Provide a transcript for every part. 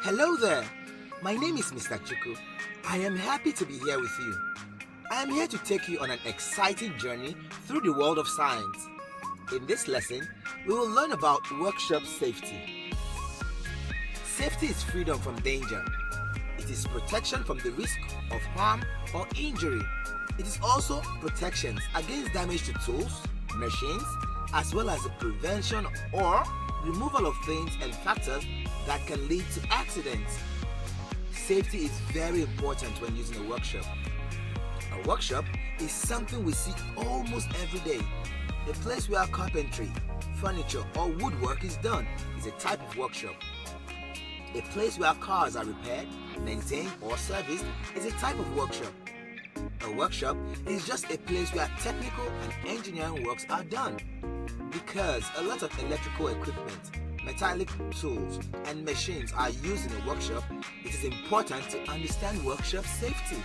Hello there. My name is Mr. Chuku. I am happy to be here with you. I am here to take you on an exciting journey through the world of science. In this lesson, we will learn about workshop safety. Safety is freedom from danger. It is protection from the risk of harm or injury. It is also protections against damage to tools, machines, as well as the prevention or removal of things and factors that can lead to accidents. Safety is very important when using a workshop. A workshop is something we see almost every day. A place where carpentry, furniture, or woodwork is done is a type of workshop. A place where cars are repaired, maintained, or serviced is a type of workshop. A workshop is just a place where technical and engineering works are done. Because a lot of electrical equipment, metallic tools, and machines are used in a workshop, it is important to understand workshop safety.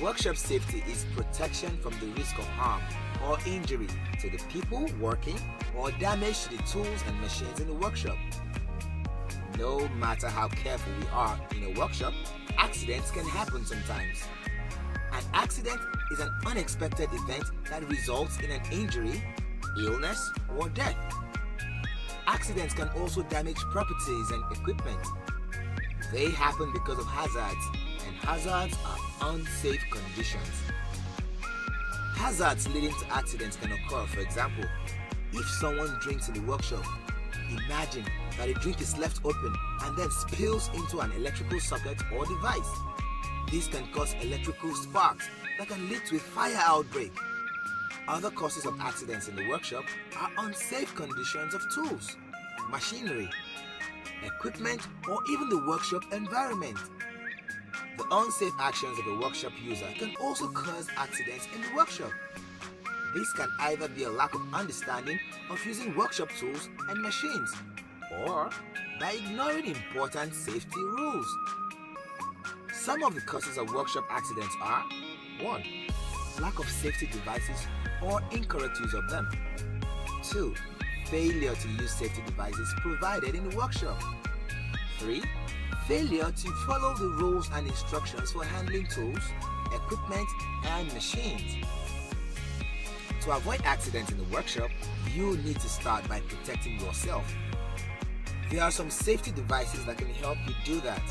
Workshop safety is protection from the risk of harm or injury to the people working or damage to the tools and machines in the workshop. No matter how careful we are in a workshop, accidents can happen sometimes. An accident is an unexpected event that results in an injury, illness, or death. Accidents can also damage properties and equipment. They happen because of hazards, and hazards are unsafe conditions. Hazards leading to accidents can occur. For example, if someone drinks in the workshop, imagine that a drink is left open and then spills into an electrical socket or device. This can cause electrical sparks that can lead to a fire outbreak. Other causes of accidents in the workshop are unsafe conditions of tools, machinery, equipment, or even the workshop environment. The unsafe actions of a workshop user can also cause accidents in the workshop. This can either be a lack of understanding of using workshop tools and machines, or by ignoring important safety rules. Some of the causes of workshop accidents are 1. Lack of safety devices or incorrect use of them. 2. Failure to use safety devices provided in the workshop. 3. Failure to follow the rules and instructions for handling tools, equipment, and machines. To avoid accidents in the workshop, you need to start by protecting yourself. There are some safety devices that can help you do that.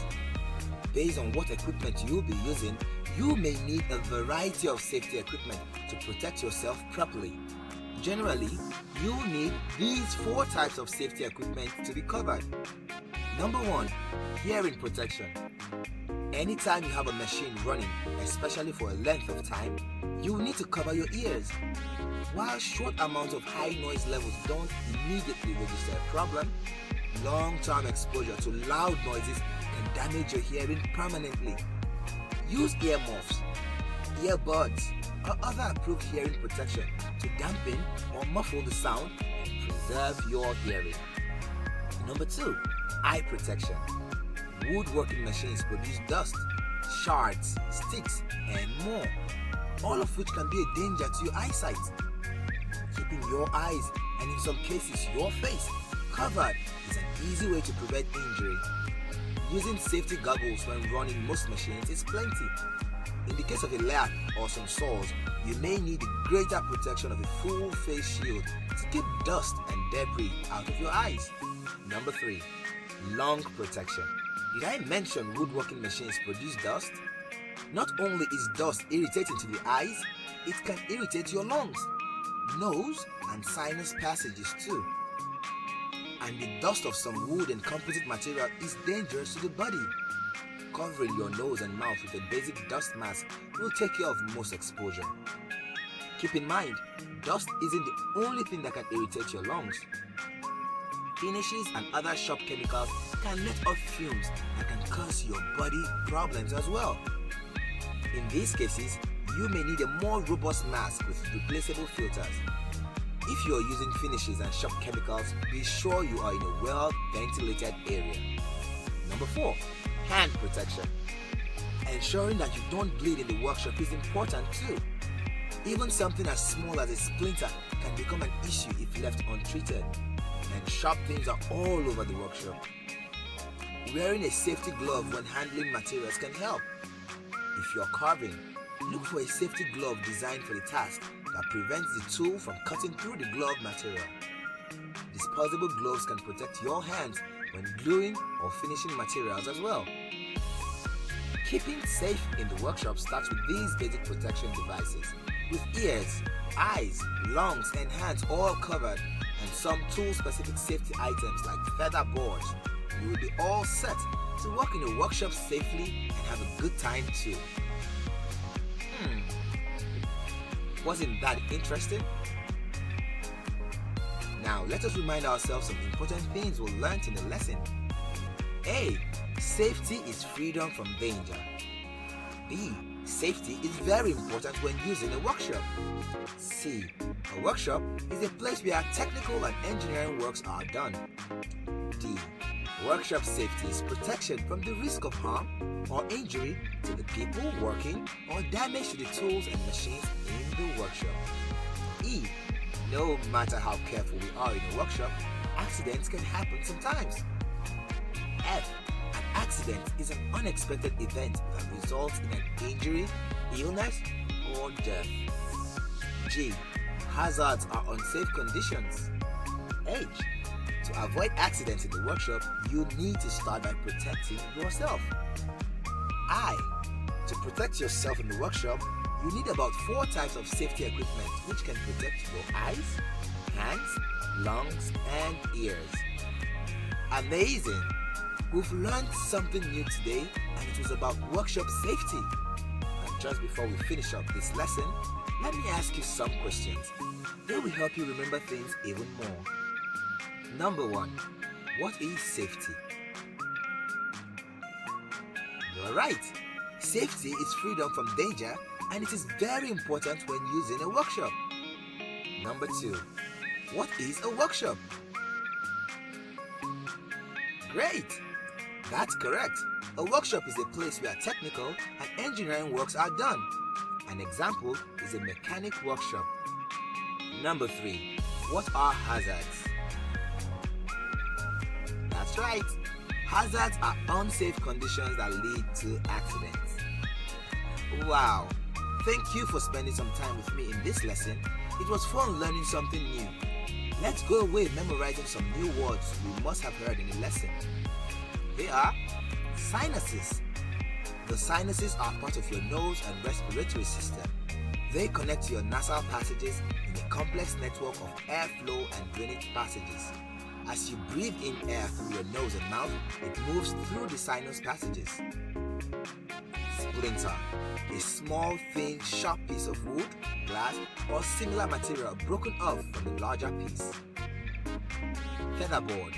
Based on what equipment you'll be using, you may need a variety of safety equipment to protect yourself properly. Generally, you'll need these 4 types of safety equipment to be covered. Number 1, hearing protection. Anytime you have a machine running, especially for a length of time, you will need to cover your ears. While short amounts of high noise levels don't immediately register a problem, long-term exposure to loud noises can damage your hearing permanently. Use earmuffs, earbuds, or other approved hearing protection to dampen or muffle the sound and preserve your hearing. Number 2, eye protection. Woodworking machines produce dust, shards, sticks, and more, all of which can be a danger to your eyesight. Keeping your eyes, and in some cases your face, covered is an easy way to prevent injury. Using safety goggles when running most machines is plenty. In the case of a lathe or some saws, you may need the greater protection of a full face shield to keep dust and debris out of your eyes. Number 3, lung protection. Did I mention woodworking machines produce dust? Not only is dust irritating to the eyes, it can irritate your lungs, nose, and sinus passages too. And the dust of some wood and composite material is dangerous to the body. Covering your nose and mouth with a basic dust mask will take care of most exposure. Keep in mind, dust isn't the only thing that can irritate your lungs. Finishes and other shop chemicals can let off fumes that can cause your body problems as well. In these cases, you may need a more robust mask with replaceable filters. If you are using finishes and shop chemicals, be sure you are in a well-ventilated area. Number 4, hand protection. Ensuring that you don't bleed in the workshop is important too. Even something as small as a splinter can become an issue if left untreated, and sharp things are all over the workshop. Wearing a safety glove when handling materials can help. If you're carving, look for a safety glove designed for the task that prevents the tool from cutting through the glove material. Disposable gloves can protect your hands when gluing or finishing materials as well. Keeping safe in the workshop starts with these basic protection devices. With ears, eyes, lungs and hands all covered, and some tool-specific safety items like feather boards, you will be all set to work in a workshop safely and have a good time too. Wasn't that interesting? Now let us remind ourselves some important things we learned in the lesson. A. Safety is freedom from danger. B. Safety is very important when using a workshop. C. A workshop is a place where technical and engineering works are done. D. Workshop safety is protection from the risk of harm or injury to the people working or damage to the tools and machines in the workshop. E. No matter how careful we are in a workshop, accidents can happen sometimes. F. An accident is an unexpected event that results in an injury, illness, or death. G. Hazards are unsafe conditions. H. To avoid accidents in the workshop, you need to start by protecting yourself. I. To protect yourself in the workshop, you need about 4 types of safety equipment which can protect your eyes, hands, lungs, and ears. Amazing! We've learned something new today, and it was about workshop safety. And just before we finish up this lesson, let me ask you some questions. They will help you remember things even more. Number 1. What is safety? You're right. Safety is freedom from danger, and it is very important when using a workshop. Number 2. What is a workshop? Great! That's correct. A workshop is a place where technical and engineering works are done. An example is a mechanic workshop. Number 3. What are hazards? That's right. Hazards are unsafe conditions that lead to accidents. Wow! Thank you for spending some time with me in this lesson. It was fun learning something new. Let's go away memorizing some new words we must have heard in the lesson. They are sinuses. The sinuses are part of your nose and respiratory system. They connect to your nasal passages in a complex network of airflow and drainage passages. As you breathe in air through your nose and mouth, it moves through the sinus passages. Splinter. A small, thin, sharp piece of wood, glass, or similar material broken off from the larger piece. Featherboard.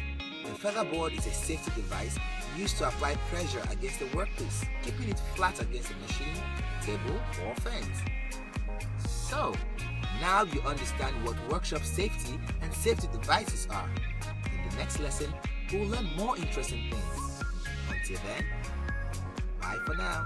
A featherboard is a safety device used to apply pressure against the workpiece, keeping it flat against a machine, table, or fence. So, now you understand what workshop safety and safety devices are. In the next lesson, we'll learn more interesting things. Until then, bye for now.